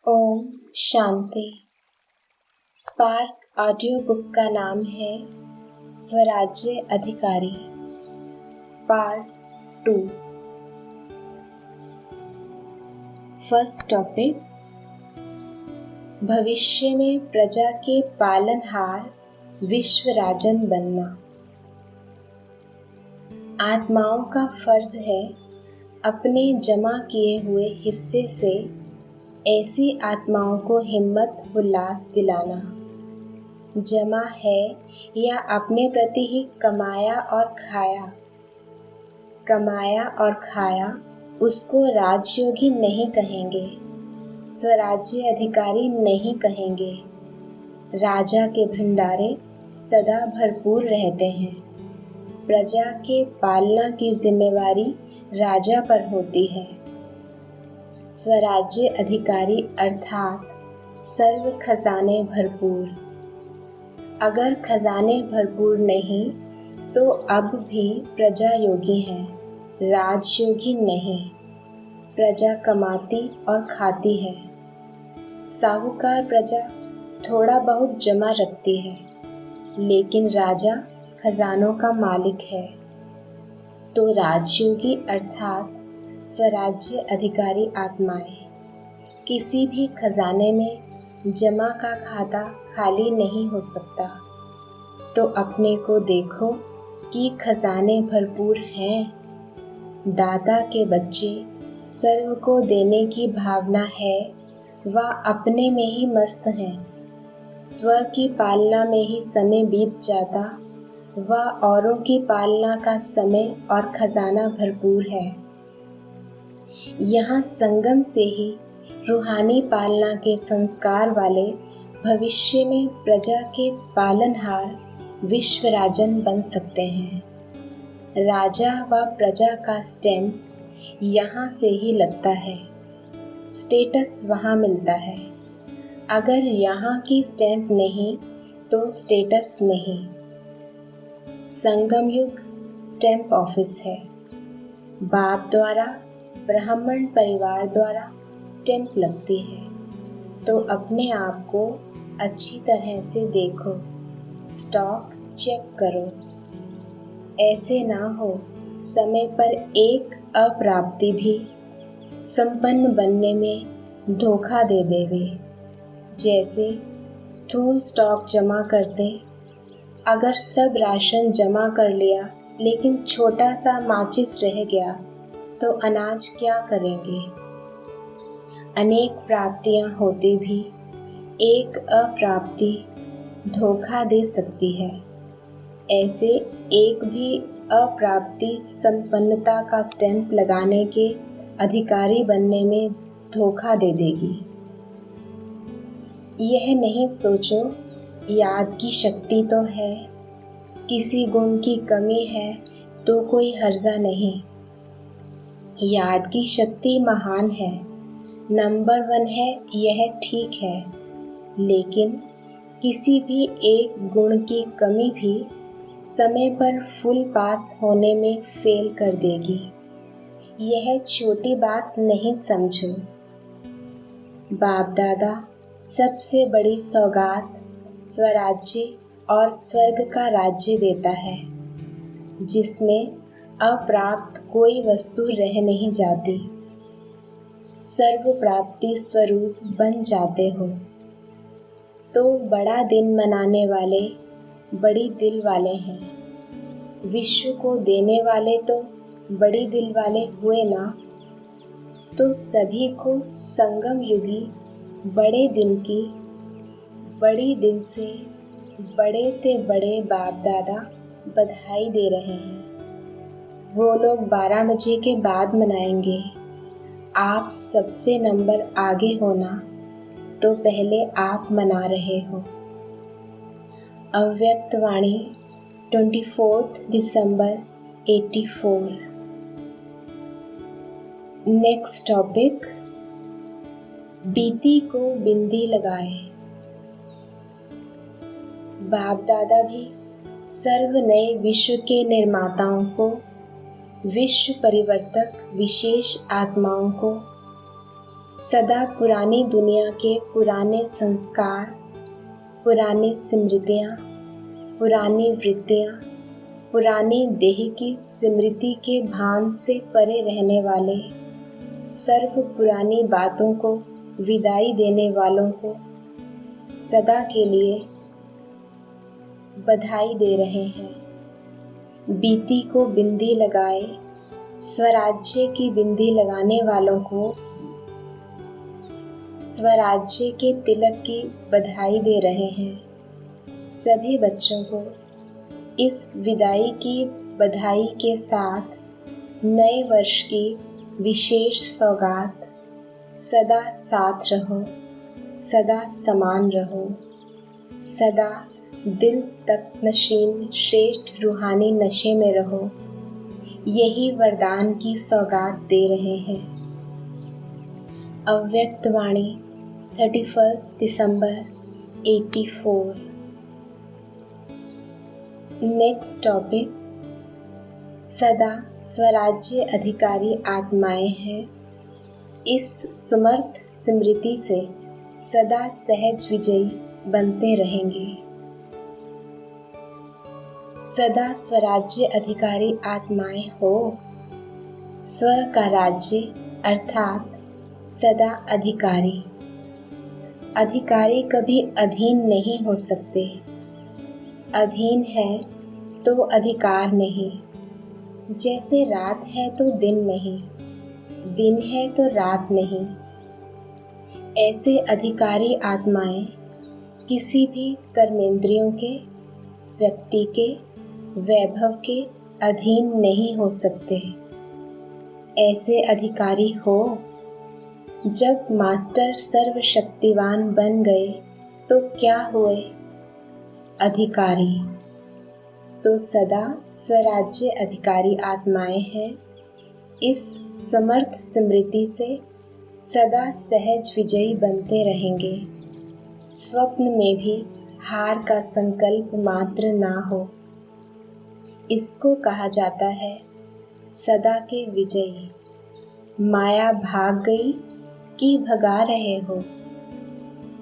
Om Shanti. Spark audio book का नाम है स्वराज्य अधिकारी पार्ट 2। फर्स्ट टॉपिक, भविष्य में प्रजा के पालनहार विश्व राजन बनना। आत्माओं का फर्ज है अपने जमा किए हुए हिस्से से ऐसी आत्माओं को हिम्मत उल्लास दिलाना, जमा है या अपने प्रति ही कमाया और खाया उसको राजयोगी नहीं कहेंगे, स्वराज्य अधिकारी नहीं कहेंगे। राजा के भंडारे सदा भरपूर रहते हैं। प्रजा के पालना की जिम्मेवारी राजा पर होती है। स्वराज्य अधिकारी अर्थात सर्व खजाने भरपूर। अगर खजाने भरपूर नहीं तो अब भी प्रजा योगी है, राजयोगी नहीं। प्रजा कमाती और खाती है। साहूकार प्रजा थोड़ा बहुत जमा रखती है, लेकिन राजा खजानों का मालिक है। तो राजयोगी अर्थात स्वराज्य अधिकारी आत्माएं किसी भी खजाने में जमा का खाता खाली नहीं हो सकता। तो अपने को देखो कि खजाने भरपूर हैं। दाता के बच्चे सर्व को देने की भावना है, वह अपने में ही मस्त हैं। स्व की पालना में ही समय बीत जाता, वह औरों की पालना का समय और खजाना भरपूर है। यहाँ संगम से ही रूहानी पालना के संस्कार वाले भविष्य में प्रजा के पालनहार विश्व राजन बन सकते हैं। राजा व प्रजा का स्टैम्प यहाँ से ही लगता है, स्टेटस वहाँ मिलता है। अगर यहाँ की स्टैम्प नहीं तो स्टेटस नहीं। संगम युग स्टैम्प ऑफिस है। बाप द्वारा ब्राह्मण परिवार द्वारा स्टैम्प लगती है। तो अपने आप को अच्छी तरह से देखो, स्टॉक चेक करो। ऐसे ना हो समय पर एक अप्राप्ति भी संपन्न बनने में धोखा दे देवे। जैसे स्थूल स्टॉक जमा करते, अगर सब राशन जमा कर लिया लेकिन छोटा सा माचिस रह गया तो अनाज क्या करेंगे। अनेक प्राप्तियां होती भी एक अप्राप्ति धोखा दे सकती है। ऐसे एक भी अप्राप्ति संपन्नता का स्टैंप लगाने के अधिकारी बनने में धोखा दे देगी। यह नहीं सोचो याद की शक्ति तो है, किसी गुण की कमी है तो कोई हर्जा नहीं। याद की शक्ति महान है, नंबर 1 है, यह ठीक है। लेकिन किसी भी एक गुण की कमी भी समय पर फुल पास होने में फेल कर देगी। यह छोटी बात नहीं समझो। बाप दादा सबसे बड़ी सौगात स्वराज्य और स्वर्ग का राज्य देता है, जिसमें अप्राप्त कोई वस्तु रह नहीं जाती। सर्व प्राप्ति स्वरूप बन जाते हो। तो बड़ा दिन मनाने वाले बड़ी दिल वाले हैं। विश्व को देने वाले तो बड़ी दिल वाले हुए ना। तो सभी को संगम युगी बड़े दिन की बड़ी दिल से बड़े ते बड़े बाप दादा बधाई दे रहे हैं। वो लोग 12 बजे के बाद मनाएंगे। आप सबसे नंबर आगे होना, तो पहले आप मना रहे हो। अव्यक्त वाणी 24 दिसंबर 84। नेक्स्ट टॉपिक, बीती को बिंदी लगाए। बाप दादा भी सर्व नए विश्व के निर्माताओं को, विश्व परिवर्तक विशेष आत्माओं को सदा पुरानी दुनिया के पुराने संस्कार, पुरानी स्मृतियाँ, पुरानी वृत्तियाँ, पुरानी देह की स्मृति के भान से परे रहने वाले, सर्व पुरानी बातों को विदाई देने वालों को सदा के लिए बधाई दे रहे हैं। बीती को बिंदी लगाए स्वराज्य की बिंदी लगाने वालों को स्वराज्य के तिलक की बधाई दे रहे हैं। सभी बच्चों को इस विदाई की बधाई के साथ नए वर्ष की विशेष सौगात, सदा साथ रहो, सदा समान रहो, सदा दिल तक नशीन श्रेष्ठ रूहानी नशे में रहो, यही वरदान की सौगात दे रहे हैं। अव्यक्त वाणी 31 दिसंबर 84। नेक्स्ट टॉपिक, सदा स्वराज्य अधिकारी आत्माएं हैं। इस समर्थ स्मृति से सदा सहज विजयी बनते रहेंगे। सदा स्वराज्य अधिकारी आत्माएं हो। स्व का राज्य अर्थात सदा अधिकारी। अधिकारी कभी अधीन नहीं हो सकते। अधीन है तो अधिकार नहीं। जैसे रात है तो दिन नहीं, दिन है तो रात नहीं। ऐसे अधिकारी आत्माएं किसी भी कर्मेंद्रियों के, व्यक्ति के, वैभव के अधीन नहीं हो सकते। ऐसे अधिकारी हो। जब मास्टर सर्वशक्तिवान बन गए तो क्या हुए? अधिकारी। तो सदा स्वराज्य अधिकारी आत्माएं हैं। इस समर्थ स्मृति से सदा सहज विजयी बनते रहेंगे। स्वप्न में भी हार का संकल्प मात्र ना हो। इसको कहा जाता है सदा के विजयी। माया भाग गई कि भगा रहे हो?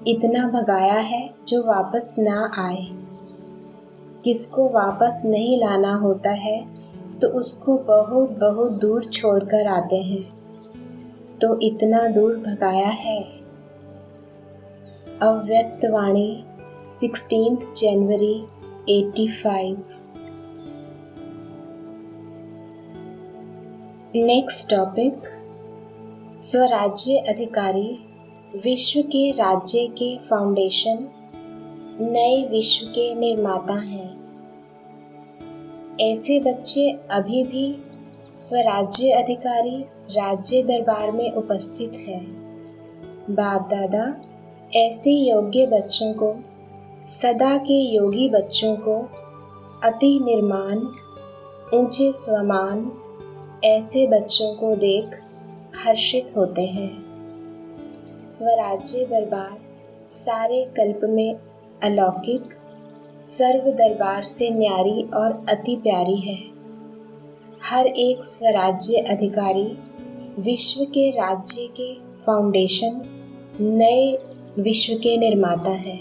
इतना भगाया है जो वापस ना आए। किसको वापस नहीं लाना होता है तो उसको बहुत बहुत दूर छोड़कर आते हैं। तो इतना दूर भगाया है। अव्यक्त वाणी 16 जनवरी 85। नेक्स्ट टॉपिक, स्वराज्य अधिकारी विश्व के राज्य के फाउंडेशन, नए विश्व के निर्माता हैं। ऐसे बच्चे अभी भी स्वराज्य अधिकारी राज्य दरबार में उपस्थित हैं। बाप दादा ऐसे योग्य बच्चों को, सदा के योगी बच्चों को अति निर्माण, ऊंचे स्वमान ऐसे बच्चों को देख हर्षित होते हैं। स्वराज्य दरबार सारे कल्प में अलौकिक, सर्व दरबार से न्यारी और अति प्यारी है। हर एक स्वराज्य अधिकारी विश्व के राज्य के फाउंडेशन, नए विश्व के निर्माता है।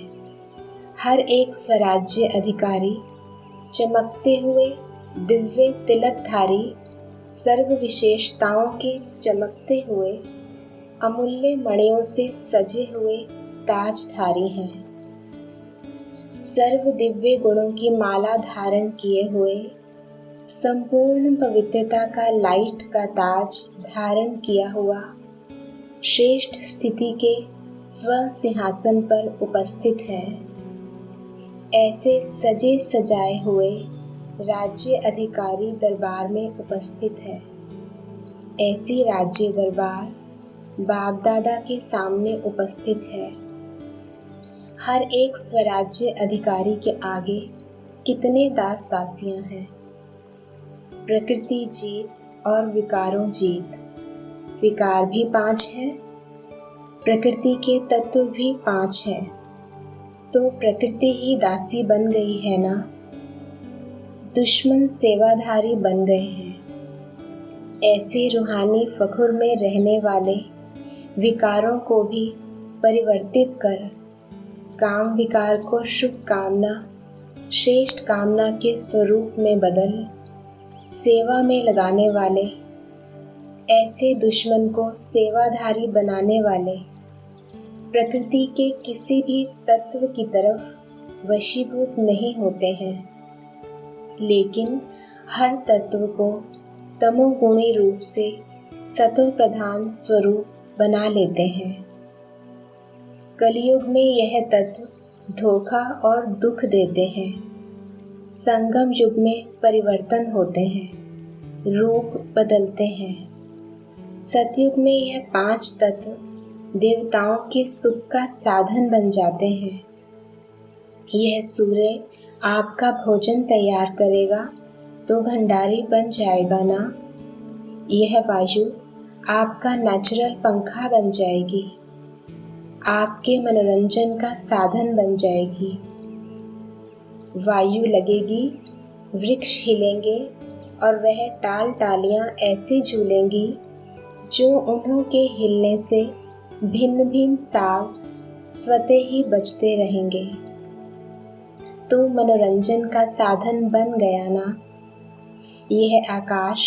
हर एक स्वराज्य अधिकारी चमकते हुए दिव्य तिलकधारी, सर्व विशेषताओं के चमकते हुए अमूल्य मणियों से सजे हुए ताजधारी हैं। सर्व दिव्य गुणों की माला धारण किए हुए, संपूर्ण पवित्रता का लाइट का ताज धारण किया हुआ, श्रेष्ठ स्थिति के स्व सिंहासन पर उपस्थित है। ऐसे सजे सजाए हुए राज्य अधिकारी दरबार में उपस्थित है। ऐसी राज्य दरबार बाप दादा के सामने उपस्थित है। हर एक स्वराज्य अधिकारी के आगे कितने दास दासियां हैं। प्रकृति जीत और विकारों जीत। विकार भी 5 हैं, प्रकृति के तत्व भी 5 हैं। तो प्रकृति ही दासी बन गई है ना। दुश्मन सेवाधारी बन गए हैं। ऐसे रूहानी फखुर में रहने वाले विकारों को भी परिवर्तित कर काम विकार को शुभ कामना, श्रेष्ठ कामना के स्वरूप में बदल सेवा में लगाने वाले, ऐसे दुश्मन को सेवाधारी बनाने वाले, प्रकृति के किसी भी तत्व की तरफ वशीभूत नहीं होते हैं, लेकिन हर तत्व को तमोगुणी रूप से सतो प्रधान स्वरूप बना लेते हैं। कलयुग में यह तत्व धोखा और दुख देते हैं। संगम युग में परिवर्तन होते हैं, रूप बदलते हैं। सतयुग में यह 5 तत्व देवताओं के सुख का साधन बन जाते हैं। यह सूर्य आपका भोजन तैयार करेगा तो भंडारी बन जाएगा ना। यह वायु आपका नेचुरल पंखा बन जाएगी, आपके मनोरंजन का साधन बन जाएगी। वायु लगेगी, वृक्ष हिलेंगे और वह टाल टालियां ऐसे झूलेंगी जो उन्हों के हिलने से भिन्न भिन्न साज स्वतः ही बजते रहेंगे। तो मनोरंजन का साधन बन गया ना। यह आकाश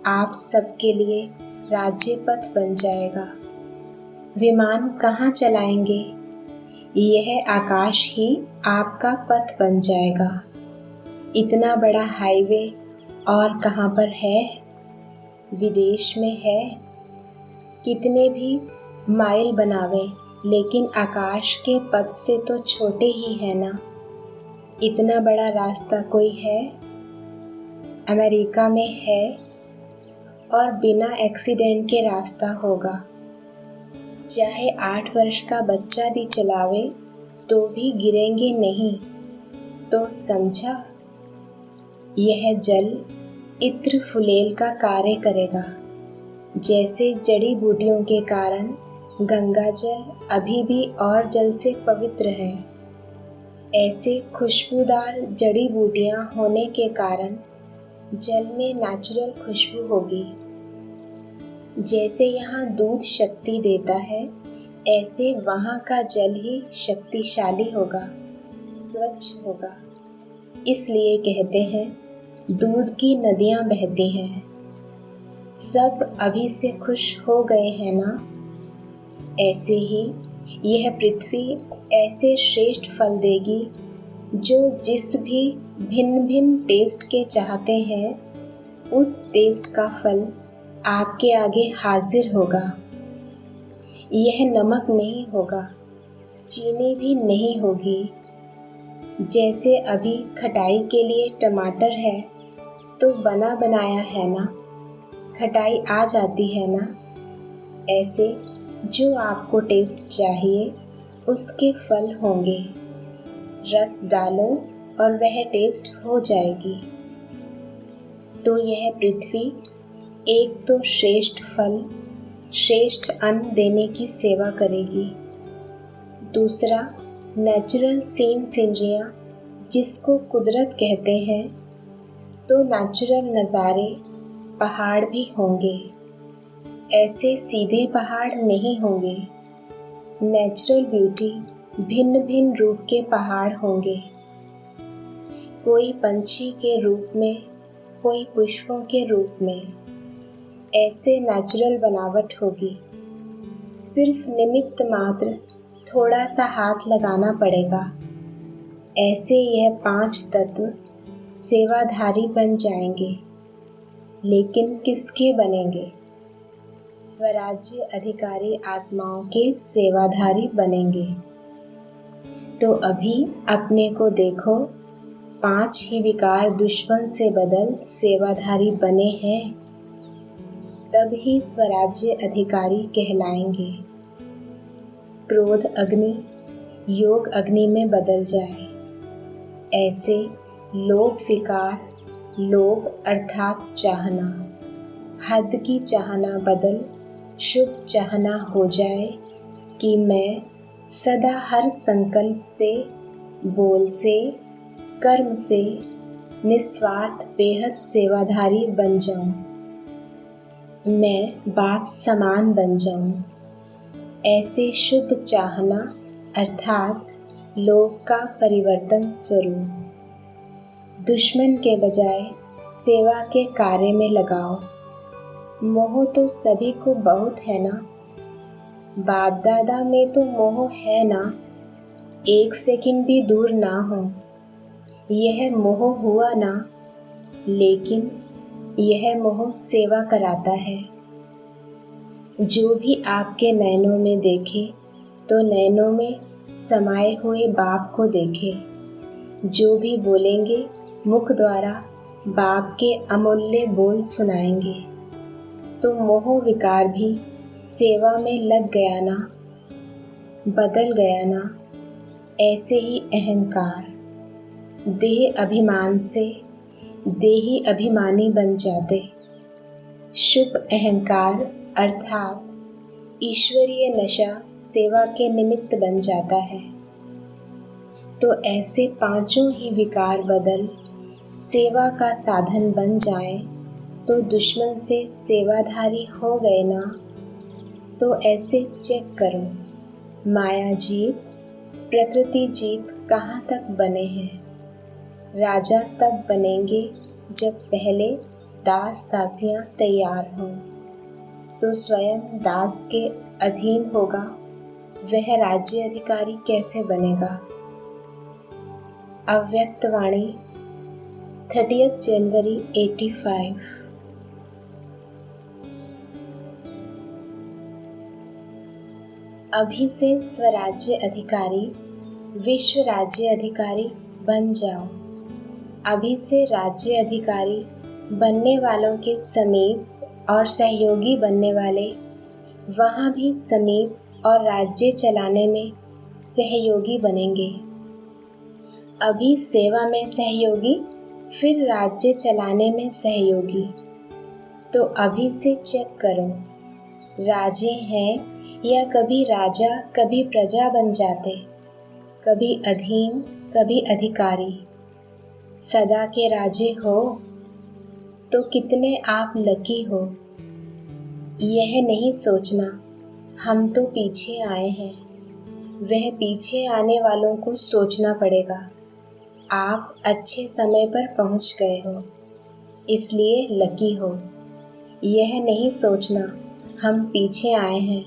आप सबके लिए राज्य पथ बन जाएगा। विमान कहाँ चलाएंगे? यह आकाश ही आपका पथ बन जाएगा। इतना बड़ा हाईवे और कहाँ पर है? विदेश में है। कितने भी माइल बनावे, लेकिन आकाश के पथ से तो छोटे ही है ना। इतना बड़ा रास्ता कोई है? अमेरिका में है और बिना एक्सीडेंट के रास्ता होगा। चाहे 8 वर्ष का बच्चा भी चलावे तो भी गिरेंगे नहीं। तो समझा? यह जल इत्र फुलेल का कार्य करेगा। जैसे जड़ी बूटियों के कारण गंगा जल अभी भी और जल से पवित्र है, ऐसे खुशबूदार जड़ी बूटियां होने के कारण जल में नेचुरल खुशबू होगी। जैसे यहाँ दूध शक्ति देता है, ऐसे वहाँ का जल ही शक्तिशाली होगा, स्वच्छ होगा। इसलिए कहते हैं दूध की नदियाँ बहती हैं। सब अभी से खुश हो गए हैं ना। ऐसे ही यह पृथ्वी ऐसे श्रेष्ठ फल देगी जो जिस भी भिन्न भिन्न टेस्ट के चाहते हैं, उस टेस्ट का फल आपके आगे हाजिर होगा। यह नमक नहीं होगा, चीनी भी नहीं होगी। जैसे अभी खटाई के लिए टमाटर है तो बना बनाया है ना, खटाई आ जाती है ना। ऐसे जो आपको टेस्ट चाहिए उसके फल होंगे। रस डालो और वह टेस्ट हो जाएगी। तो यह पृथ्वी एक तो श्रेष्ठ फल, श्रेष्ठ अन्न देने की सेवा करेगी। दूसरा नेचुरल सीन सीनरियाँ जिसको कुदरत कहते हैं, तो नेचुरल नज़ारे पहाड़ भी होंगे। ऐसे सीधे पहाड़ नहीं होंगे। नेचुरल ब्यूटी भिन्न भिन्न रूप के पहाड़ होंगे। कोई पंछी के रूप में, कोई पुष्पों के रूप में। ऐसे नेचुरल बनावट होगी। सिर्फ निमित्त मात्र थोड़ा सा हाथ लगाना पड़ेगा। ऐसे यह 5 तत्व सेवाधारी बन जाएंगे। लेकिन किसके बनेंगे? स्वराज्य अधिकारी आत्माओं के सेवाधारी बनेंगे। तो अभी अपने को देखो, 5 ही विकार दुश्मन से बदल सेवाधारी बने हैं। तब ही स्वराज्य अधिकारी कहलाएंगे। क्रोध अग्नि योग अग्नि में बदल जाए। ऐसे लोभ विकार, लोभ अर्थात चाहना, हद की चाहना बदल शुभ चाहना हो जाए कि मैं सदा हर संकल्प से, बोल से, कर्म से निस्वार्थ बेहद सेवाधारी बन जाऊं। मैं बाप समान बन जाऊं। ऐसे शुभ चाहना अर्थात लोक का परिवर्तन स्वरूप। दुश्मन के बजाय सेवा के कार्य में लगाओ। मोह तो सभी को बहुत है ना, बाप दादा में तो मोह है ना, एक सेकंड भी दूर ना हो। यह मोह हुआ ना, लेकिन यह मोह सेवा कराता है। जो भी आपके नैनों में देखे तो नैनों में समाये हुए बाप को देखे। जो भी बोलेंगे मुख द्वारा बाप के अमूल्य बोल सुनाएंगे। तो मोह विकार भी सेवा में लग गया ना, बदल गया ना। ऐसे ही अहंकार देह अभिमान से देही अभिमानी बन जाते। शुभ अहंकार अर्थात ईश्वरीय नशा सेवा के निमित्त बन जाता है। तो ऐसे पांचों ही विकार बदल सेवा का साधन बन जाएं तो दुश्मन से सेवाधारी हो गए ना। तो ऐसे चेक करो, माया जीत प्रकृति जीत कहाँ तक बने हैं। राजा तब बनेंगे जब पहले दास दासियां तैयार हों। तो स्वयं दास के अधीन होगा, वह राज्य अधिकारी कैसे बनेगा। अव्यक्त वाणी 30 जनवरी 85। अभी से स्वराज्य अधिकारी विश्व राज्य अधिकारी बन जाओ। अभी से राज्य अधिकारी बनने वालों के समीप और सहयोगी बनने वाले वहाँ भी समीप और राज्य चलाने में सहयोगी बनेंगे। अभी सेवा में सहयोगी, फिर राज्य चलाने में सहयोगी। तो अभी से चेक करो, राजे हैं या कभी राजा कभी प्रजा बन जाते, कभी अधीन कभी अधिकारी। सदा के राजे हो तो कितने आप लकी हो। यह नहीं सोचना हम तो पीछे आए हैं, वह पीछे आने वालों को सोचना पड़ेगा। आप अच्छे समय पर पहुंच गए हो इसलिए लकी हो। यह नहीं सोचना हम पीछे आए हैं,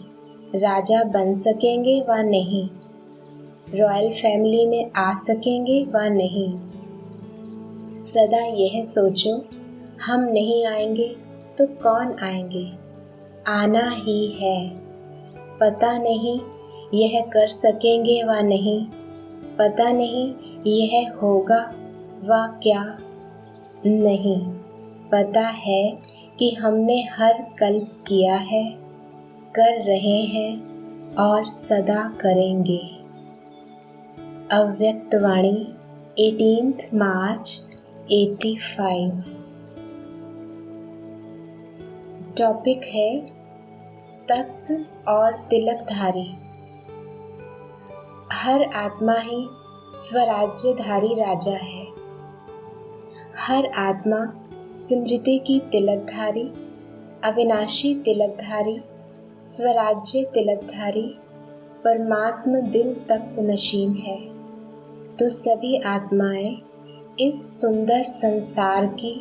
राजा बन सकेंगे व नहीं, रॉयल फैमिली में आ सकेंगे व नहीं। सदा यह सोचो, हम नहीं आएंगे तो कौन आएंगे, आना ही है। पता नहीं यह कर सकेंगे व नहीं, पता नहीं यह होगा व क्या नहीं। पता है कि हमने हर कल्प किया है, कर रहे हैं और सदा करेंगे। अव्यक्त वाणी 18 मार्च 85। टॉपिक है तख्त और तिलकधारी। हर आत्मा ही स्वराज्यधारी राजा है। हर आत्मा स्मृति की तिलकधारी, अविनाशी तिलकधारी, स्वराज्य तिलकधारी, परमात्म दिल तख्त नशीन है। तो सभी आत्माएं इस सुंदर संसार की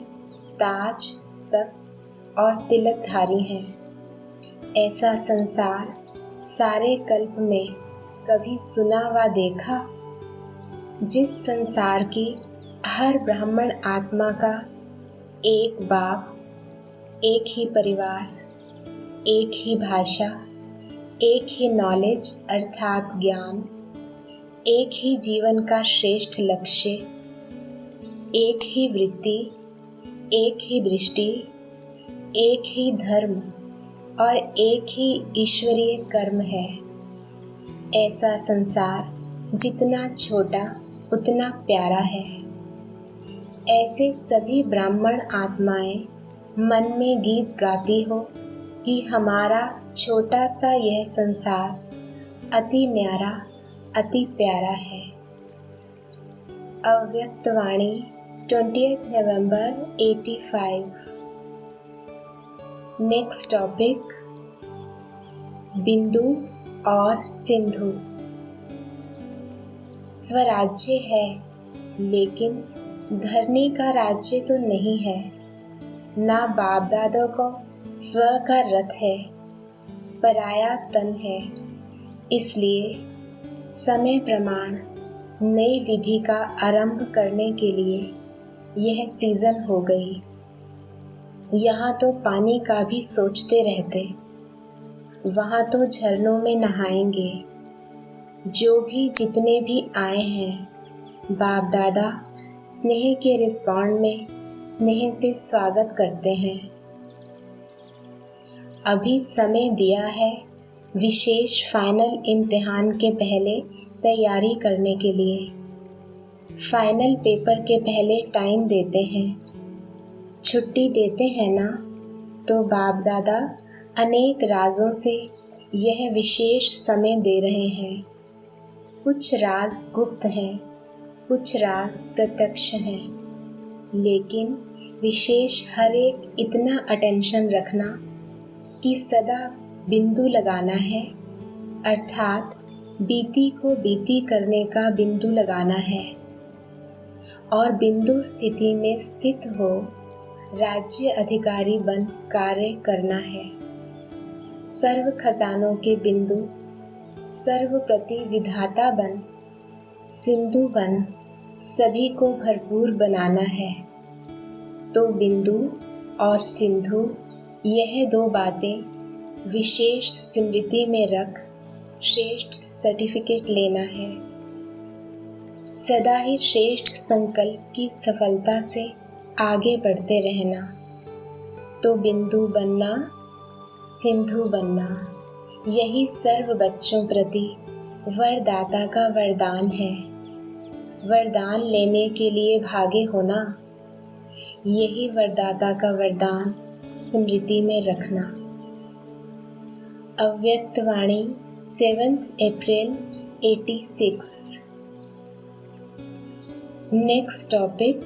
ताज, तख्त और तिलकधारी हैं। ऐसा संसार सारे कल्प में कभी सुना व देखा? जिस संसार की हर ब्राह्मण आत्मा का एक बाप, एक ही परिवार, एक ही भाषा, एक ही नॉलेज अर्थात ज्ञान, एक ही जीवन का श्रेष्ठ लक्ष्य, एक ही वृत्ति, एक ही दृष्टि, एक ही धर्म और एक ही ईश्वरीय कर्म है। ऐसा संसार जितना छोटा उतना प्यारा है। ऐसे सभी ब्राह्मण आत्माएं मन में गीत गाती हो कि हमारा छोटा सा यह संसार अति न्यारा, अति प्यारा है। अव्यक्त वाणी 20 नवंबर 85। नेक्स्ट टॉपिक बिंदु और सिंधु। स्वराज्य है, लेकिन धरनी का राज्य तो नहीं है। ना बाप दादों को स्व का रथ है, पराया तन है। इसलिए समय प्रमाण नई विधि का आरंभ करने के लिए यह सीजन हो गई। यहाँ तो पानी का भी सोचते रहते, वहाँ तो झरनों में नहाएंगे। जो भी जितने भी आए हैं, बाप दादा स्नेह के रिस्पॉन्ड में स्नेह से स्वागत करते हैं। अभी समय दिया है विशेष फाइनल इम्तिहान के पहले तैयारी करने के लिए। फाइनल पेपर के पहले टाइम देते हैं, छुट्टी देते हैं ना, तो बाप दादा अनेक राजों से यह विशेष समय दे रहे हैं। कुछ राज गुप्त हैं, कुछ राज प्रत्यक्ष हैं, लेकिन विशेष हर एक इतना अटेंशन रखना कि सदा बिंदु लगाना है, अर्थात बीती को बीती करने का बिंदु लगाना है और बिंदु स्थिति में स्थित हो राज्य अधिकारी बन कार्य करना है। सर्व खजानों के बिंदु सर्वप्रति विधाता बन सिंधु बन सभी को भरपूर बनाना है। तो बिंदु और सिंधु यह दो बातें विशेष स्मृति में रख श्रेष्ठ सर्टिफिकेट लेना है। सदा ही श्रेष्ठ संकल्प की सफलता से आगे बढ़ते रहना। तो बिंदु बनना, सिंधु बनना, यही सर्व बच्चों प्रति वरदाता का वरदान है। वरदान लेने के लिए भागे होना, यही वरदाता का वरदान स्मृति में रखना। अव्यक्त वाणी 7 अप्रैल 86। नेक्स्ट टॉपिक,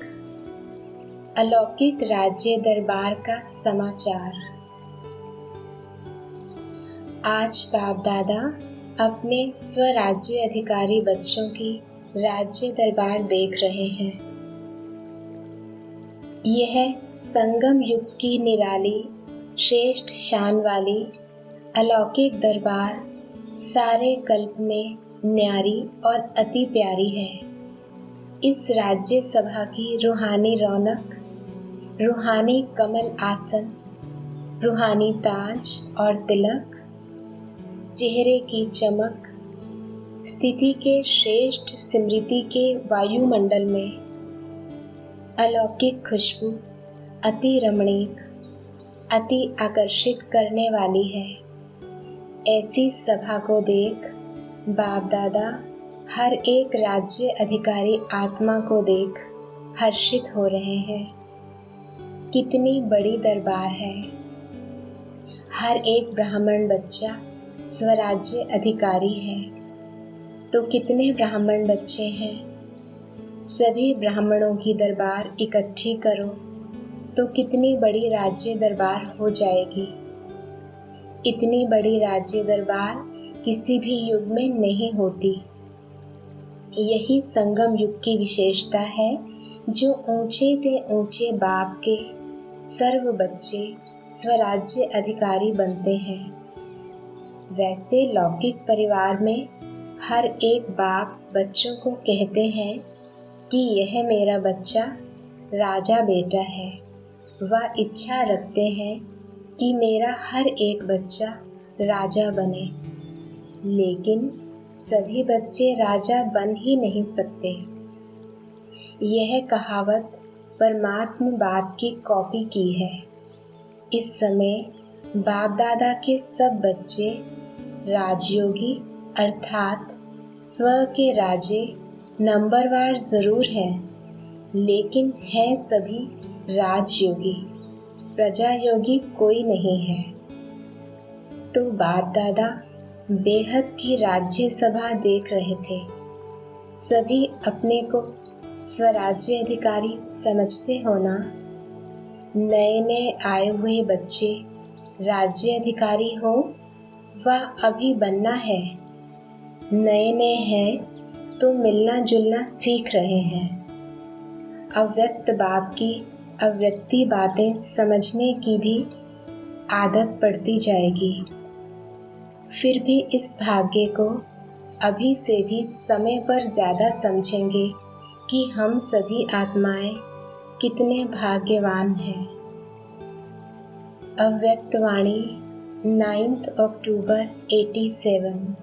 अलौकिक राज्य दरबार का समाचार। आज बाप दादा अपने स्वराज्य अधिकारी बच्चों की राज्य दरबार देख रहे हैं। यह संगम युग की निराली श्रेष्ठ शान वाली अलौकिक दरबार सारे कल्प में न्यारी और अति प्यारी है। इस राज्य सभा की रूहानी रौनक, रूहानी कमल आसन, रूहानी ताज और तिलक, चेहरे की चमक, स्थिति के श्रेष्ठ स्मृति के वायुमंडल में अलौकिक खुशबू अति रमणीक, अति आकर्षित करने वाली है। ऐसी सभा को देख बाप दादा हर एक राज्य अधिकारी आत्मा को देख हर्षित हो रहे हैं। कितनी बड़ी दरबार है। हर एक ब्राह्मण बच्चा स्वराज्य अधिकारी है। तो कितने ब्राह्मण बच्चे हैं? सभी ब्राह्मणों की दरबार इकट्ठी करो तो कितनी बड़ी राज्य दरबार हो जाएगी। इतनी बड़ी राज्य दरबार किसी भी युग में नहीं होती। यही संगम युग की विशेषता है, जो ऊंचे ते ऊंचे बाप के सर्व बच्चे स्वराज्य अधिकारी बनते हैं। वैसे लौकिक परिवार में हर एक बाप बच्चों को कहते हैं कि यह मेरा बच्चा राजा बेटा है। वह इच्छा रखते हैं कि मेरा हर एक बच्चा राजा बने, लेकिन सभी बच्चे राजा बन ही नहीं सकते। यह कहावत परमात्मा बाप की कॉपी की है। इस समय बाप दादा के सब बच्चे राजयोगी अर्थात स्व के राजे नंबरवार जरूर हैं, लेकिन हैं सभी राजयोगी, प्रजा योगी कोई नहीं है। तो बाप दादा बेहद की राज्य सभा देख रहे थे। सभी अपने को स्वराज्य अधिकारी समझते हो ना। नए नए आए हुए बच्चे राज्य अधिकारी हो वह अभी बनना है। नए नए हैं तो मिलना जुलना सीख रहे हैं। अव्यक्त बात की अव्यक्ति बातें समझने की भी आदत पड़ती जाएगी। फिर भी इस भाग्य को अभी से भी समय पर ज़्यादा समझेंगे कि हम सभी आत्माएं कितने भाग्यवान हैं। अव्यक्त वाणी 9 अक्टूबर 87।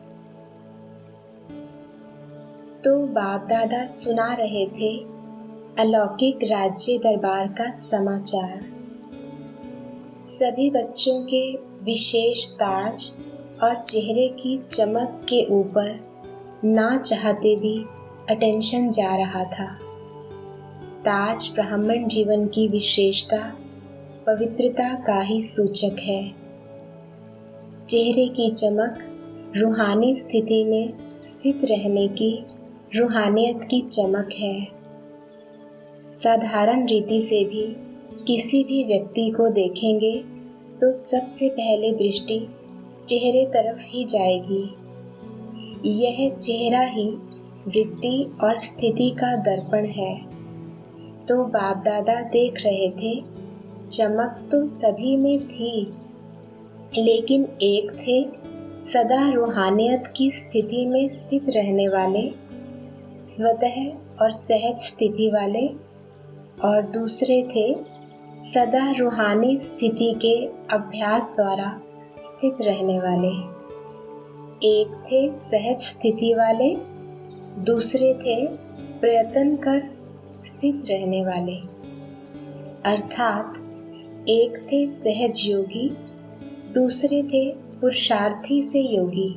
तो बाप दादा सुना रहे थे अलौकिक राज्य दरबार का समाचार। सभी बच्चों के विशेष ताज और चेहरे की चमक के ऊपर ना चाहते भी अटेंशन जा रहा था। ताज ब्राह्मण जीवन की विशेषता पवित्रता का ही सूचक है। चेहरे की चमक रूहानी स्थिति में स्थित रहने की रूहानियत की चमक है। साधारण रीति से भी किसी भी व्यक्ति को देखेंगे तो सबसे पहले दृष्टि चेहरे तरफ ही जाएगी। यह चेहरा ही वृत्ति और स्थिति का दर्पण है। तो बाप दादा देख रहे थे चमक तो सभी में थी, लेकिन एक थे सदा रूहानियत की स्थिति में स्थित रहने वाले, स्वतः और सहज स्थिति वाले, और दूसरे थे सदा रूहानी स्थिति के अभ्यास द्वारा स्थित रहने वाले। एक थे सहज स्थिति वाले, दूसरे थे प्रयत्न कर स्थित रहने वाले। अर्थात एक थे सहज योगी, दूसरे थे पुरुषार्थी से योगी।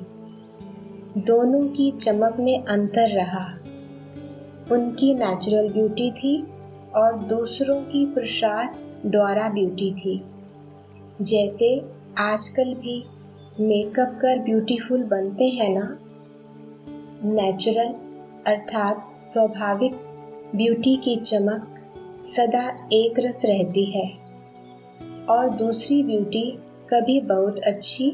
दोनों की चमक में अंतर रहा। उनकी नेचुरल ब्यूटी थी और दूसरों की पुरुषार्थ द्वारा ब्यूटी थी। जैसे आजकल भी मेकअप कर ब्यूटीफुल बनते हैं ना। नेचुरल अर्थात स्वाभाविक ब्यूटी की चमक सदा एक रस रहती है और दूसरी ब्यूटी कभी बहुत अच्छी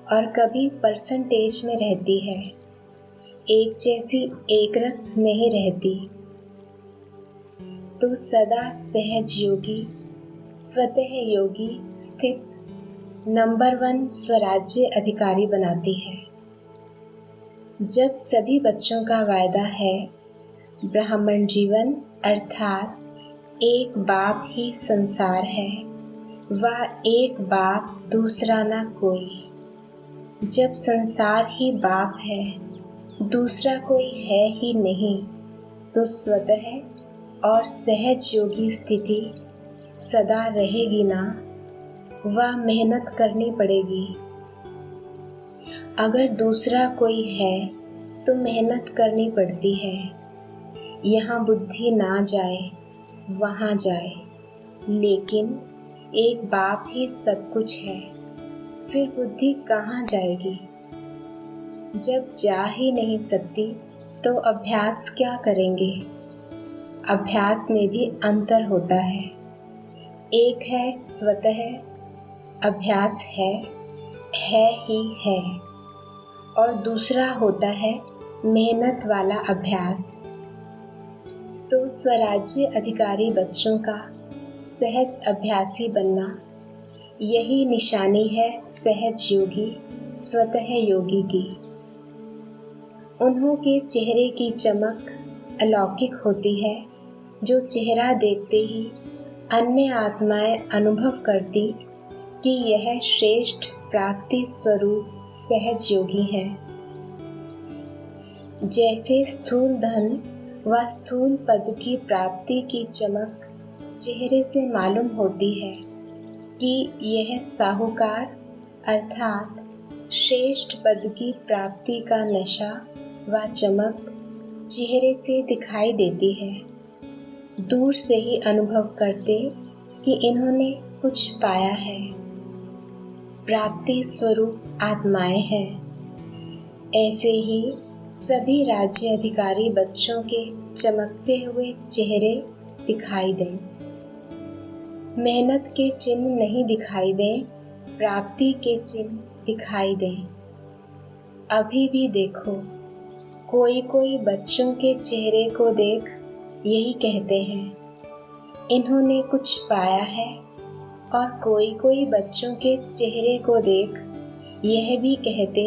और कभी परसेंटेज में रहती है, एक जैसी एक रस नहीं रहती। तो सदा सहज योगी, स्वतः योगी स्थित नंबर 1 स्वराज्य अधिकारी बनाती है। जब सभी बच्चों का वायदा है ब्राह्मण जीवन अर्थात एक बाप ही संसार है, वह एक बाप दूसरा ना कोई। जब संसार ही बाप है, दूसरा कोई है ही नहीं, तो स्वतः और सहज योगी स्थिति सदा रहेगी ना। वह मेहनत करनी पड़ेगी। अगर दूसरा कोई है तो मेहनत करनी पड़ती है। यहाँ बुद्धि ना जाए वहाँ जाए, लेकिन एक बाप ही सब कुछ है, फिर बुद्धि कहाँ जाएगी। जब जा ही नहीं सकती तो अभ्यास क्या करेंगे। अभ्यास में भी अंतर होता है। एक है स्वतः अभ्यास है ही है, और दूसरा होता है मेहनत वाला अभ्यास। तो स्वराज्य अधिकारी बच्चों का सहज अभ्यासी बनना, यही निशानी है सहज योगी स्वतः योगी की। उन्हों के चेहरे की चमक अलौकिक होती है, जो चेहरा देखते ही अन्य आत्माएं अनुभव करती कि यह श्रेष्ठ प्राप्ति स्वरूप सहज योगी है। जैसे स्थूल धन व स्थूल पद की प्राप्ति की चमक चेहरे से मालूम होती है कि यह साहूकार अर्थात श्रेष्ठ पद की प्राप्ति का नशा व चमक चेहरे से दिखाई देती है। दूर से ही अनुभव करते कि इन्होंने कुछ पाया है। प्राप्ति स्वरूप आत्माएं हैं। ऐसे ही सभी राज्य अधिकारी बच्चों के चमकते हुए चेहरे दिखाई दें। मेहनत के चिन्ह नहीं दिखाई दें, प्राप्ति के चिन्ह दिखाई दें। अभी भी देखो, कोई कोई बच्चों के चेहरे को देख यही कहते हैं इन्होंने कुछ पाया है, और कोई कोई बच्चों के चेहरे को देख यह भी कहते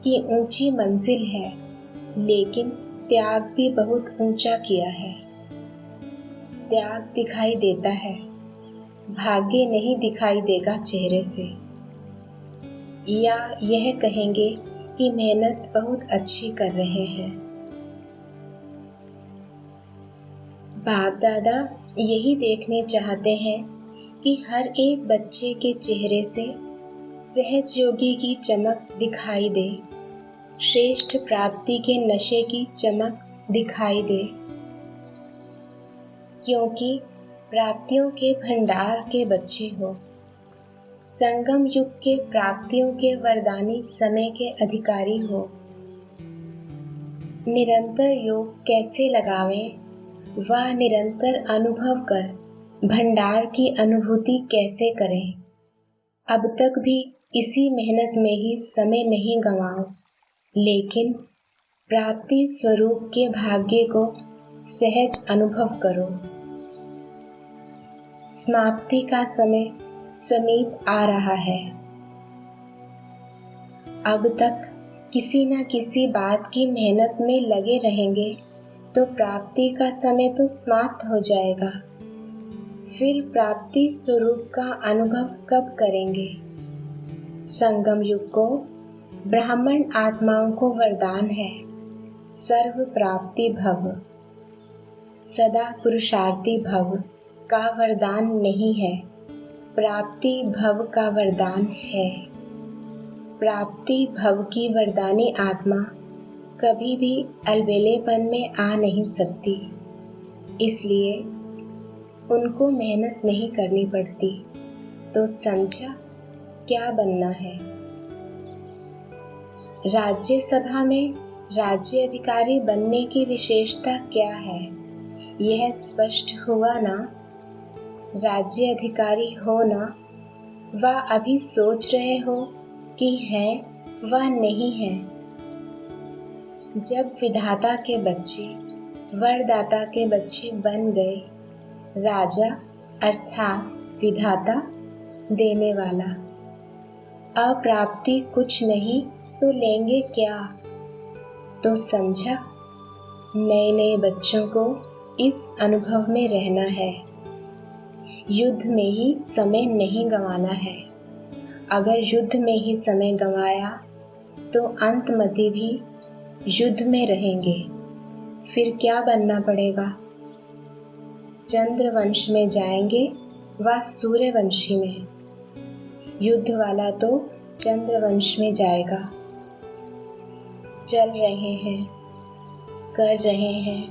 कि ऊंची मंजिल है, लेकिन त्याग भी बहुत ऊंचा किया है। त्याग दिखाई देता है, भाग्य नहीं दिखाई देगा चेहरे से। या यह कहेंगे कि मेहनत बहुत अच्छी कर रहे हैं। बाप दादा यही देखने चाहते हैं कि हर एक बच्चे के चेहरे से सहज योगी की चमक दिखाई दे, श्रेष्ठ प्राप्ति के नशे की चमक दिखाई दे, क्योंकि प्राप्तियों के भंडार के बच्चे हो, संगम युग के प्राप्तियों के वरदानी समय के अधिकारी हो। निरंतर योग कैसे लगावें, वह निरंतर अनुभव कर भंडार की अनुभूति कैसे करें। अब तक भी इसी मेहनत में ही समय नहीं गंवाओ, लेकिन प्राप्ति स्वरूप के भाग्य को सहज अनुभव करो। समाप्ति का समय समीप आ रहा है। अब तक किसी न किसी बात की मेहनत में लगे रहेंगे तो प्राप्ति का समय तो समाप्त हो जाएगा। फिर प्राप्ति स्वरूप का अनुभव कब करेंगे? संगम युग को ब्राह्मण आत्माओं को वरदान है, सर्व प्राप्ति भव, सदा पुरुषार्थी भव का वरदान नहीं है, प्राप्ति भव का वरदान है। प्राप्ति भव की वरदानी आत्मा कभी भी अलबेलेपन में आ नहीं सकती, इसलिए उनको मेहनत नहीं करनी पड़ती। तो समझा क्या बनना है? राज्यसभा में राज्य अधिकारी बनने की विशेषता क्या है, यह स्पष्ट हुआ ना। राज्य अधिकारी हो ना, वह अभी सोच रहे हो कि है वह नहीं है। जब विधाता के बच्चे वरदाता के बच्चे बन गए, राजा अर्थात विधाता देने वाला, अप्राप्ति कुछ नहीं तो लेंगे क्या? तो समझा, नए नए बच्चों को इस अनुभव में रहना है। युद्ध में ही समय नहीं गंवाना है। अगर युद्ध में ही समय गंवाया तो अंतमति भी युद्ध में रहेंगे। फिर क्या बनना पड़ेगा? चंद्रवंश में जाएंगे व सूर्यवंशी में। युद्ध वाला तो चंद्रवंश में जाएगा। चल रहे हैं, कर रहे हैं,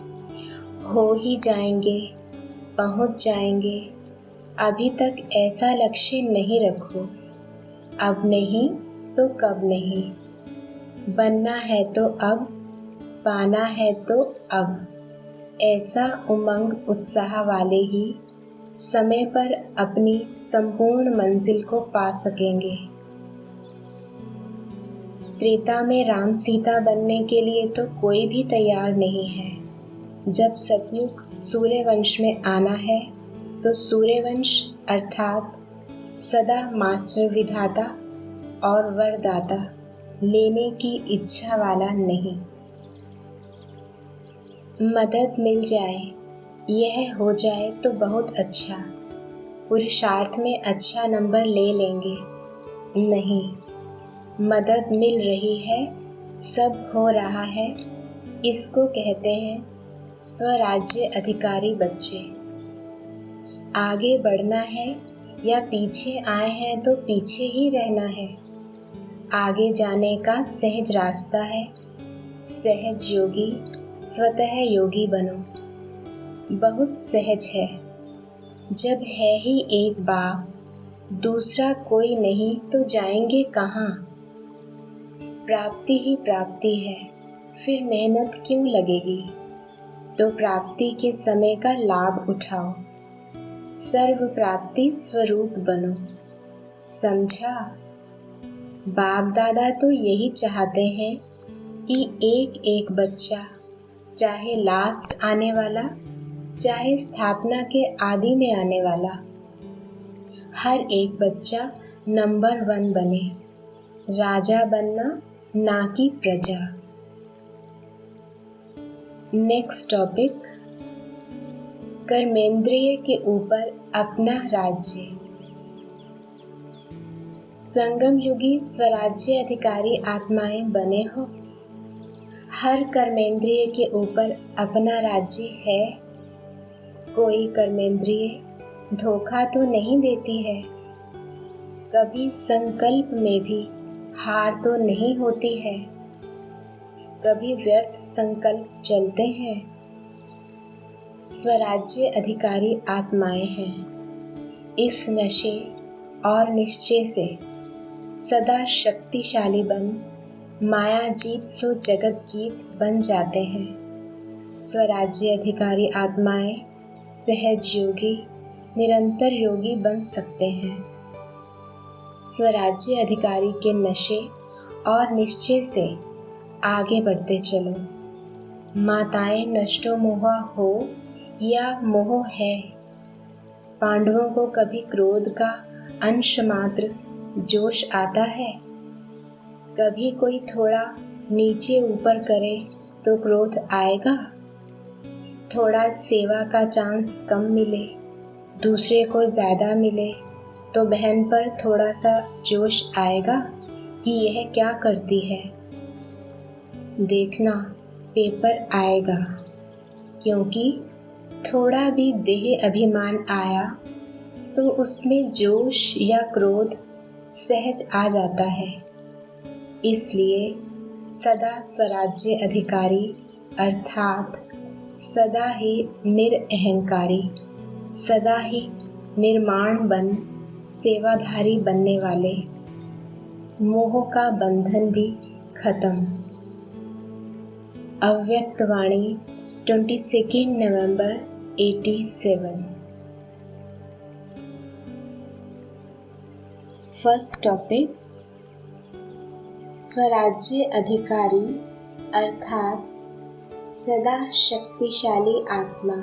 हो ही जाएंगे, पहुंच जाएंगे। अभी तक ऐसा लक्ष्य नहीं रखो, अब नहीं तो कब नहीं। बनना है तो अब, पाना है तो अब। ऐसा उमंग उत्साह वाले ही समय पर अपनी संपूर्ण मंजिल को पा सकेंगे। त्रेता में राम सीता बनने के लिए तो कोई भी तैयार नहीं है। जब सतयुग सूर्यवंश में आना है तो सूर्यवंश अर्थात सदा मास्टर विधाता और वरदाता लेने की इच्छा वाला नहीं। मदद मिल जाए, यह हो जाए तो बहुत अच्छा, पुरुषार्थ में अच्छा नंबर ले लेंगे। नहीं, मदद मिल रही है, सब हो रहा है, इसको कहते हैं स्वराज्य अधिकारी बच्चे। आगे बढ़ना है या पीछे आए हैं तो पीछे ही रहना है। आगे जाने का सहज रास्ता है। सहज योगी स्वतः योगी बनो। बहुत सहज है। जब है ही एक बाप, दूसरा कोई नहीं तो जाएंगे कहाँ? प्राप्ति ही प्राप्ति है, फिर मेहनत क्यों लगेगी? तो प्राप्ति के समय का लाभ उठाओ। सर्व प्राप्ति स्वरूप बनो। समझा? बाप दादा तो यही चाहते हैं कि एक एक बच्चा, चाहे लास्ट आने वाला, चाहे स्थापना के आदि में आने वाला, हर एक बच्चा नंबर 1 बने, राजा बनना ना कि प्रजा। नेक्स्ट टॉपिक, कर्मेंद्रिय के ऊपर अपना राज्य। संगम युगी स्वराज्य अधिकारी आत्माएं बने हो। हर कर्मेंद्रिय के ऊपर अपना राज्य है। कोई कर्मेंद्रिय धोखा तो नहीं देती है, कभी संकल्प में भी हार तो नहीं होती है, कभी व्यर्थ संकल्प चलते हैं। स्वराज्य अधिकारी आत्माएं हैं। इस नशे और निश्चय से सदा शक्तिशाली बन माया जीत सो जगत जीत बन जाते हैं। स्वराज्य अधिकारी आत्माएं सहज योगी, निरंतर योगी बन सकते हैं। स्वराज्य अधिकारी के नशे और निश्चय से आगे बढ़ते चलो। माताएं नष्टो मोहा हो या मोह है। पांडवों को कभी क्रोध का अंश मात्र जोश आता है। कभी कोई थोड़ा नीचे ऊपर करे तो क्रोध आएगा। थोड़ा सेवा का चांस कम मिले, दूसरे को ज्यादा मिले तो बहन पर थोड़ा सा जोश आएगा कि यह क्या करती है। देखना पेपर आएगा, क्योंकि थोड़ा भी देह अभिमान आया तो उसमें जोश या क्रोध सहज आ जाता है। इसलिए सदा स्वराज्य अधिकारी अर्थात सदा ही निरअहंकारी, सदा ही निर्माण बन सेवाधारी बनने वाले। मोह का बंधन भी खत्म। अव्यक्त वाणी 22 नवंबर 87। फर्स्ट टॉपिक, स्वराज्य अधिकारी अर्थात सदा शक्तिशाली आत्मा।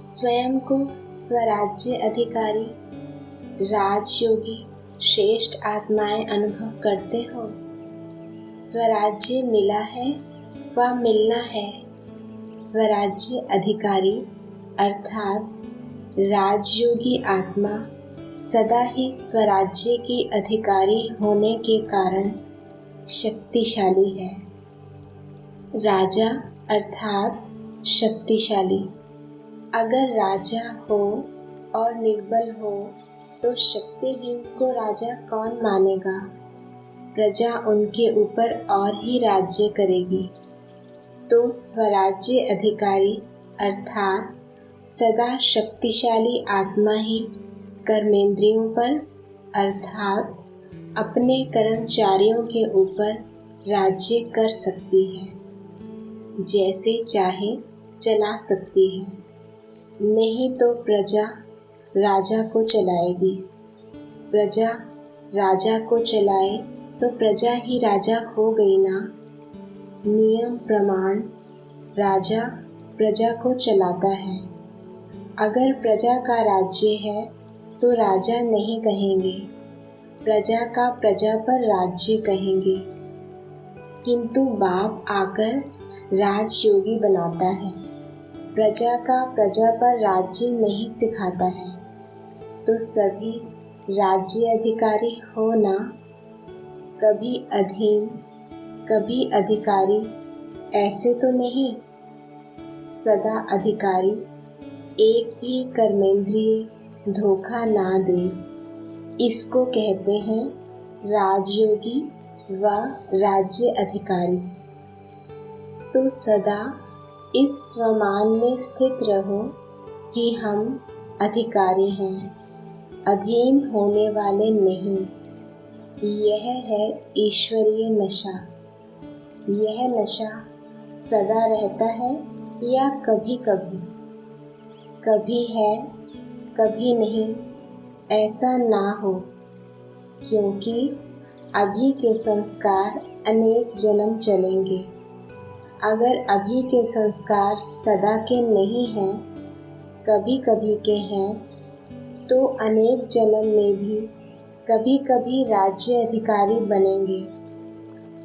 स्वयं को स्वराज्य अधिकारी, राजयोगी, श्रेष्ठ आत्माएं अनुभव करते हो। स्वराज्य मिला है व मिलना है। स्वराज्य अधिकारी अर्थात राजयोगी आत्मा सदा ही स्वराज्य की अधिकारी होने के कारण शक्तिशाली है। राजा अर्थात शक्तिशाली। अगर राजा हो और निर्बल हो तो शक्तिहीन को राजा कौन मानेगा। प्रजा उनके ऊपर और ही राज्य करेगी। तो स्वराज्य अधिकारी अर्थात सदा शक्तिशाली आत्मा ही कर्मेंद्रियों पर अर्थात अपने कर्मचारियों के ऊपर राज्य कर सकती है, जैसे चाहे चला सकती है। नहीं तो प्रजा राजा को चलाएगी। प्रजा राजा को चलाए तो प्रजा ही राजा हो गई ना। नियम प्रमाण राजा प्रजा को चलाता है। अगर प्रजा का राज्य है तो राजा नहीं कहेंगे, प्रजा का प्रजा पर राज्य कहेंगे। किंतु बाप आकर राजयोगी बनाता है, प्रजा का प्रजा पर राज्य नहीं सिखाता है। तो सभी राज्य अधिकारी हो ना, कभी अधीन कभी अधिकारी, ऐसे तो नहीं। सदा अधिकारी, एक भी कर्मेंद्रिय धोखा ना दे। इसको कहते हैं राजयोगी व राज्य अधिकारी। तो सदा इस स्वमान में स्थित रहो कि हम अधिकारी हैं, अधीन होने वाले नहीं। यह है ईश्वरीय नशा। यह नशा सदा रहता है या कभी कभी, कभी है कभी नहीं, ऐसा ना हो। क्योंकि अभी के संस्कार अनेक जन्म चलेंगे। अगर अभी के संस्कार सदा के नहीं हैं, कभी कभी के हैं, तो अनेक जन्म में भी कभी कभी राज्य अधिकारी बनेंगे।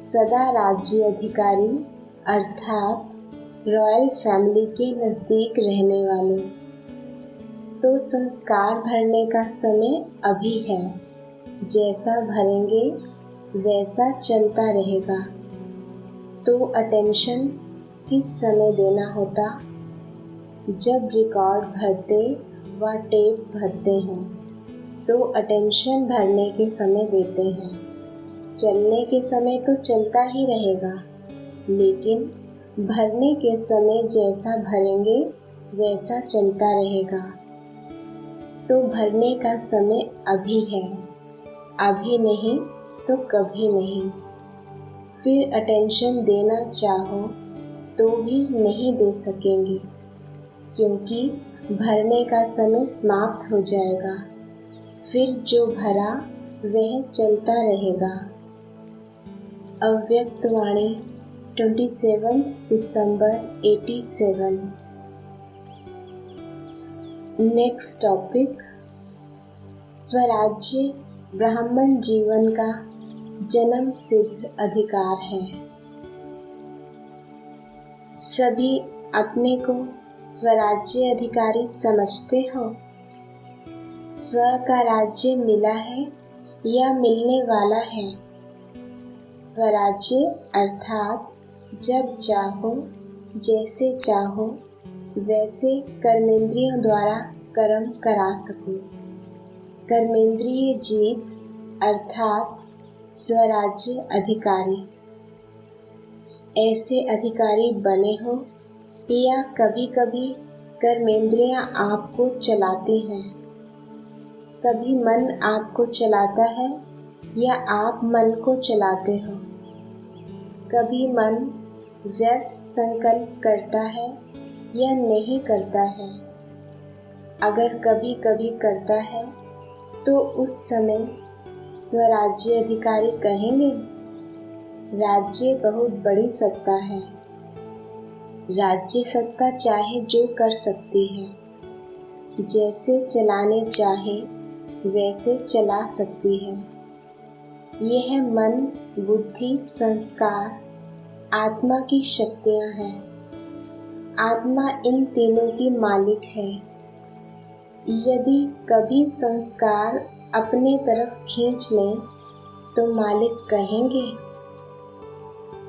सदा राज्य अधिकारी अर्थात रॉयल फैमिली के नज़दीक रहने वाले। तो संस्कार भरने का समय अभी है। जैसा भरेंगे वैसा चलता रहेगा। तो अटेंशन किस समय देना होता? जब रिकॉर्ड भरते व टेप भरते हैं तो अटेंशन भरने के समय देते हैं। चलने के समय तो चलता ही रहेगा, लेकिन भरने के समय जैसा भरेंगे वैसा चलता रहेगा। तो भरने का समय अभी है, अभी नहीं तो कभी नहीं। फिर अटेंशन देना चाहो तो भी नहीं दे सकेंगे, क्योंकि भरने का समय समाप्त हो जाएगा। फिर जो भरा वह चलता रहेगा। अव्यक्त वाणी 27 दिसंबर 87। नेक्स्ट टॉपिक, स्वराज्य ब्राह्मण जीवन का जन्म सिद्ध अधिकार है। सभी अपने को स्वराज्य अधिकारी समझते हो? स्व का राज्य मिला है या मिलने वाला है? स्वराज्य अर्थात जब चाहो जैसे चाहो वैसे कर्मेंद्रियों द्वारा कर्म करा सको। कर्मेंद्रिय जीत अर्थात स्वराज्य अधिकारी। ऐसे अधिकारी बने हो या कभी कभी कर्मेंद्रियां आपको चलाती हैं? कभी मन आपको चलाता है या आप मन को चलाते हो? कभी मन व्यर्थ संकल्प करता है या नहीं करता है? अगर कभी कभी करता है तो उस समय स्वराज्य अधिकारी कहेंगे? राज्य बहुत बड़ी सत्ता है। राज्य सत्ता चाहे जो कर सकती है, जैसे चलाने चाहे वैसे चला सकती है। यह मन, बुद्धि, संस्कार, आत्मा की शक्तियाँ हैं। आत्मा इन तीनों की मालिक है। यदि कभी संस्कार अपने तरफ खींच लें तो मालिक कहेंगे?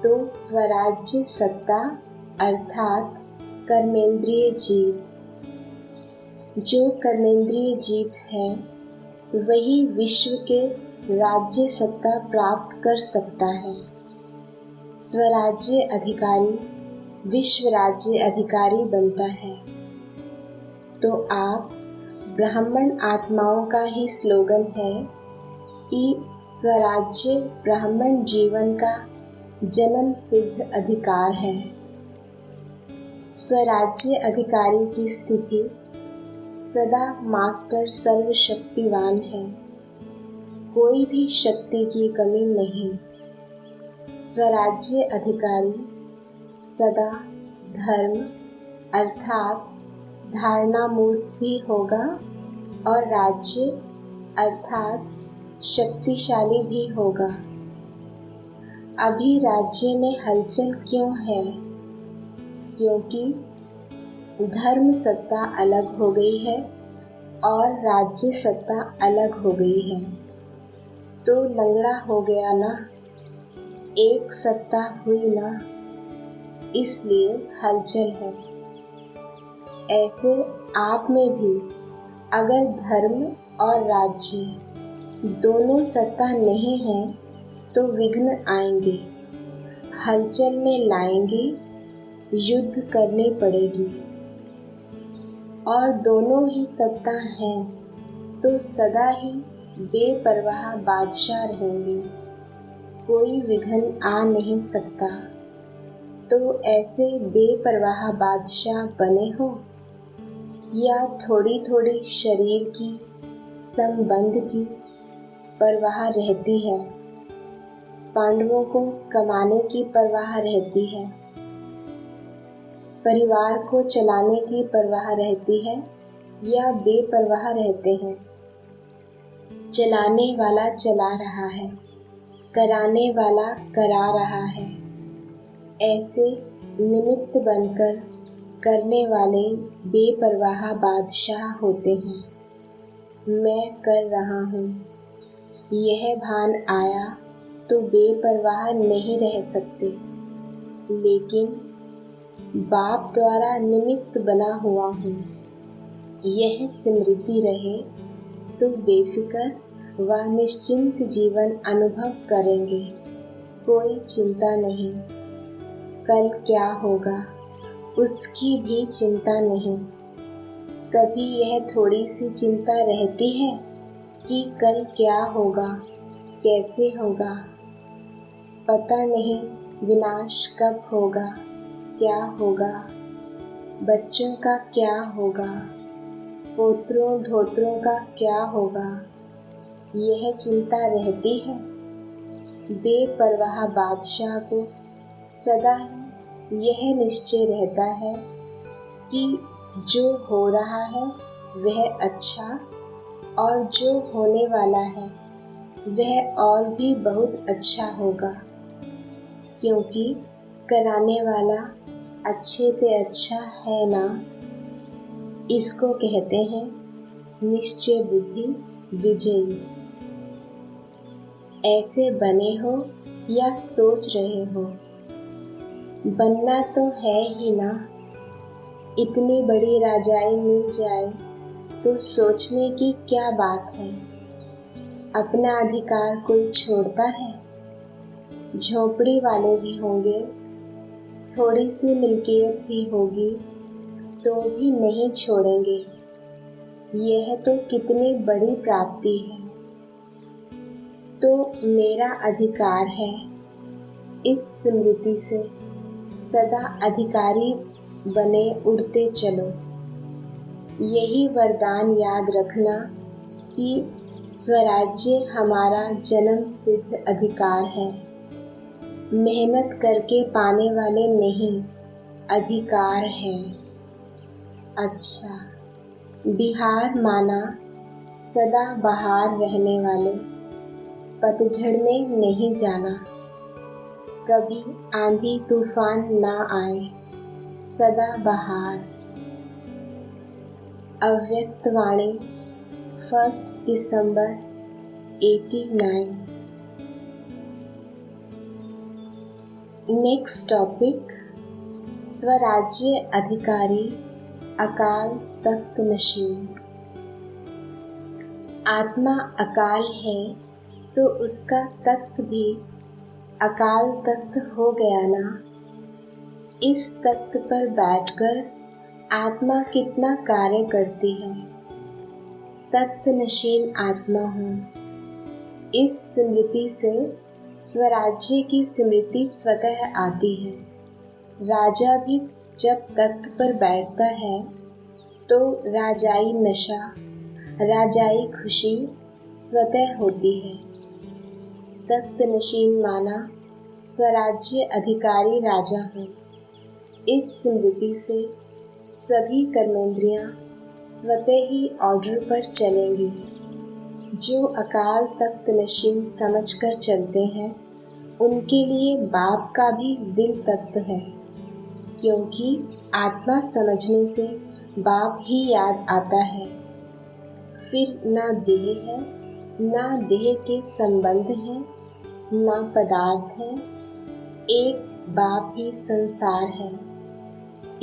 तो स्वराज्य सत्ता अर्थात कर्मेंद्रिय जीत। जो कर्मेंद्रिय जीत है वही विश्व के राज्य सत्ता प्राप्त कर सकता है। स्वराज्य अधिकारी विश्व राज्य अधिकारी बनता है। तो आप ब्राह्मण आत्माओं का ही स्लोगन है कि स्वराज्य ब्राह्मण जीवन का जन्म सिद्ध अधिकार है। स्वराज्य अधिकारी की स्थिति सदा मास्टर सर्वशक्तिवान है। कोई भी शक्ति की कमी नहीं। स्वराज्य अधिकारी सदा धर्म अर्थात धारणा मूर्त भी होगा और राज्य अर्थात शक्तिशाली भी होगा। अभी राज्य में हलचल क्यों है? क्योंकि धर्म सत्ता अलग हो गई है और राज्य सत्ता अलग हो गई है। तो लंगड़ा हो गया ना, एक सत्ता हुई ना, इसलिए हलचल है। ऐसे आप में भी अगर धर्म और राज्य दोनों सत्ता नहीं है तो विघ्न आएंगे, हलचल में लाएंगे, युद्ध करनी पड़ेगी। और दोनों ही सत्ता हैं तो सदा ही बेपरवाह बादशाह रहेंगे, कोई विघ्न आ नहीं सकता। तो ऐसे बेपरवाह बादशाह बने हो या थोड़ी थोड़ी शरीर की, संबंध की, परवाह रहती है, पांडवों को कमाने की परवाह रहती है, परिवार को चलाने की परवाह रहती है या बेपरवाह रहते हैं। चलाने वाला चला रहा है, कराने वाला करा रहा है। ऐसे निमित्त बनकर करने वाले बेपरवाह बादशाह होते हैं। मैं कर रहा हूँ, यह भान आया तो बेपरवाह नहीं रह सकते, लेकिन बाप द्वारा निमित्त बना हुआ हूँ। यह स्मृति रहे तो बेफिक्र व निश्चिंत जीवन अनुभव करेंगे। कोई चिंता नहीं, कल क्या होगा उसकी भी चिंता नहीं। कभी यह थोड़ी सी चिंता रहती है कि कल क्या होगा, कैसे होगा। पता नहीं विनाश कब होगा, क्या होगा, बच्चों का क्या होगा, पोत्रों धोत्रों का क्या होगा। यह चिंता रहती है। बेपरवाह बादशाह को सदा ही यह निश्चय रहता है कि जो हो रहा है वह अच्छा, और जो होने वाला है वह और भी बहुत अच्छा होगा, क्योंकि कराने वाला अच्छे से अच्छा है ना। इसको कहते हैं निश्चय बुद्धि विजयी। ऐसे बने हो या सोच रहे हो, बनना तो है ही ना। इतनी बड़ी राजाई मिल जाए तो सोचने की क्या बात है। अपना अधिकार कोई छोड़ता है? झोपड़ी वाले भी होंगे, थोड़ी सी मिल्कियत भी होगी तो भी नहीं छोड़ेंगे। यह तो कितनी बड़ी प्राप्ति है। तो मेरा अधिकार है। इस स्मृति से सदा अधिकारी बने उड़ते चलो। यही वरदान याद रखना कि स्वराज्य हमारा जन्म सिद्ध अधिकार है। मेहनत करके पाने वाले नहीं, अधिकार है। अच्छा, बिहार माना सदा बहार रहने वाले, पतझड़ में नहीं जाना। कभी आंधी तूफान ना आए, सदा बहार। अव्यक्त वाणी 1 दिसंबर 89। नेक्स्ट टॉपिक, स्वराज्य अधिकारी अकाल तख्त नशीन। आत्मा अकाल है तो उसका तख्त भी अकाल तख्त हो गया ना। इस तख्त पर बैठकर आत्मा कितना कार्य करती है। तख्त नशीन आत्मा हूँ। इस स्मृति से स्वराज्य की स्मृति स्वतः आती है। राजा भी जब तख्त पर बैठता है तो राजाई नशा, राजाई खुशी स्वतः होती है। तख्त नशीन माना स्वराज्य अधिकारी राजा हूँ। इस स्मृति से सभी कर्मेंद्रियां स्वतः ही ऑर्डर पर चलेंगी। जो अकाल तख्त नशीन समझकर चलते हैं उनके लिए बाप का भी दिल तख्त है, क्योंकि आत्मा समझने से बाप ही याद आता है। फिर ना देह है, ना देह के संबंध है, ना पदार्थ है, एक बाप ही संसार है।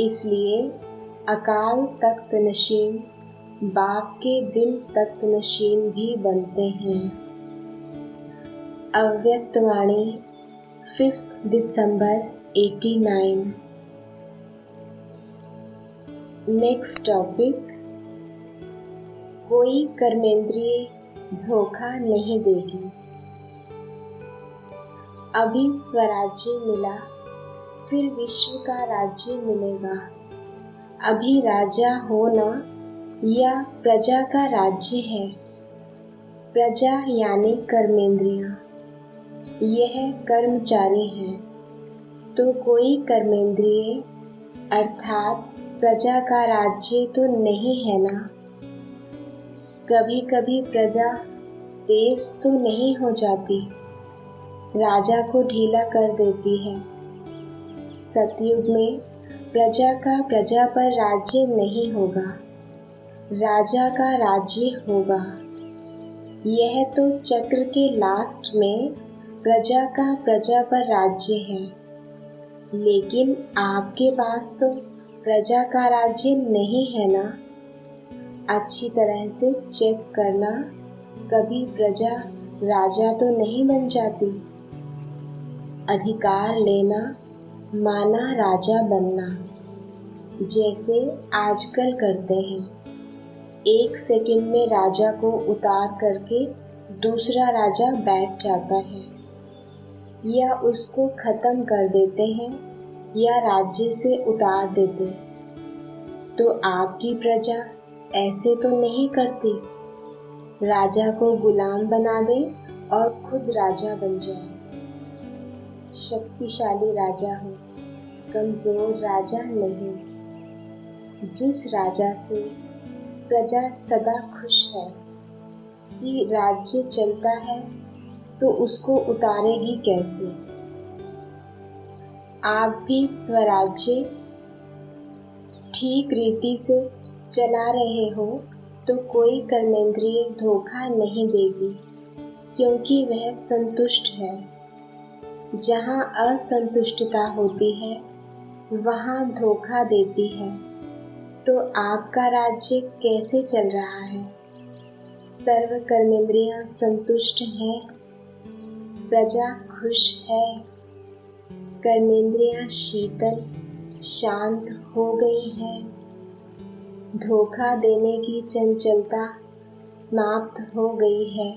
इसलिए अकाल तख्त नशीन बाप के दिल तख्त नशीन भी बनते हैं। अव्यक्त वाणी 5 दिसंबर 89। नेक्स्ट टॉपिक, कोई कर्मेंद्रिय धोखा नहीं देगी। अभी स्वराज्य मिला, फिर विश्व का राज्य मिलेगा। अभी राजा होना या प्रजा का राज्य है। प्रजा यानी कर्मेंद्रियां, यह कर्मचारी हैं। तो कोई कर्मेंद्रिय अर्थात प्रजा का राज्य तो नहीं है ना। कभी कभी प्रजा तेज तो नहीं हो जाती, राजा को ढीला कर देती है। सतयुग में प्रजा का प्रजा पर राज्य नहीं होगा, राजा का राज्य होगा। यह तो चक्र के लास्ट में प्रजा का प्रजा पर राज्य है, लेकिन आपके पास तो प्रजा का राज्य नहीं है ना। अच्छी तरह से चेक करना, कभी प्रजा राजा तो नहीं बन जाती। अधिकार लेना माना राजा बनना, जैसे आजकल करते हैं। 1 सेकंड में राजा को उतार करके दूसरा राजा बैठ जाता है, या उसको खत्म कर देते हैं या राज्य से उतार देते। तो आपकी प्रजा ऐसे तो नहीं करती, राजा को गुलाम बना दे और खुद राजा बन जाए। शक्तिशाली राजा हो, कमजोर राजा नहीं। जिस राजा से प्रजा सदा खुश है कि राज्य चलता है, तो उसको उतारेगी कैसे। आप भी स्वराज्य ठीक रीति से चला रहे हो तो कोई कर्मेंद्रिय धोखा नहीं देगी, क्योंकि वह संतुष्ट है। जहाँ असंतुष्टता होती है वहाँ धोखा देती है। तो आपका राज्य कैसे चल रहा है? सर्व कर्मेंद्रियां संतुष्ट हैं, प्रजा खुश है, कर्मेंद्रियां शीतल शांत हो गई हैं, धोखा देने की चंचलता समाप्त हो गई है।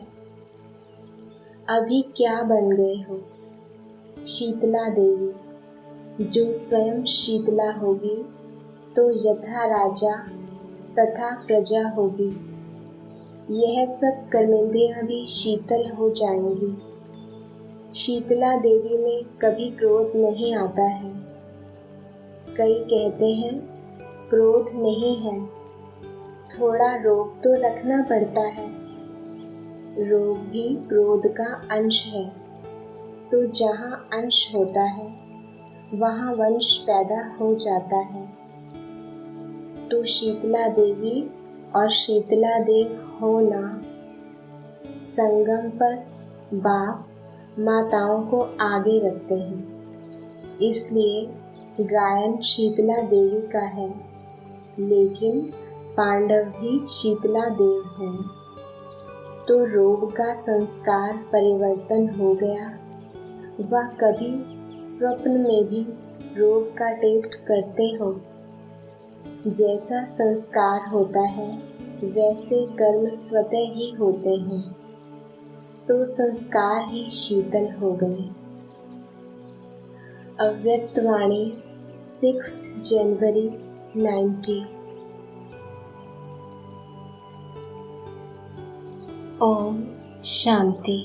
अभी क्या बन गए हो? शीतला देवी। जो स्वयं शीतला होगी तो यथा राजा तथा प्रजा होगी। यह सब कर्मेंद्रियां भी शीतल हो जाएंगी। शीतला देवी में कभी क्रोध नहीं आता है। कई कहते हैं क्रोध नहीं है, थोड़ा रोक तो रखना पड़ता है। रोग भी क्रोध का अंश है। तो जहाँ अंश होता है वहाँ वंश पैदा हो जाता है। तो शीतला देवी और शीतला देव होना, संगम पर बाप माताओं को आगे रखते हैं। इसलिए गायन शीतला देवी का है, लेकिन पांडव भी शीतला देव हैं। तो रोग का संस्कार परिवर्तन हो गया। वह कभी स्वप्न में भी रोग का टेस्ट करते हो? जैसा संस्कार होता है वैसे कर्म स्वतः ही होते हैं। तो संस्कार ही शीतल हो गए। अव्यक्तवाणी 6 जनवरी 90। ओम शांति।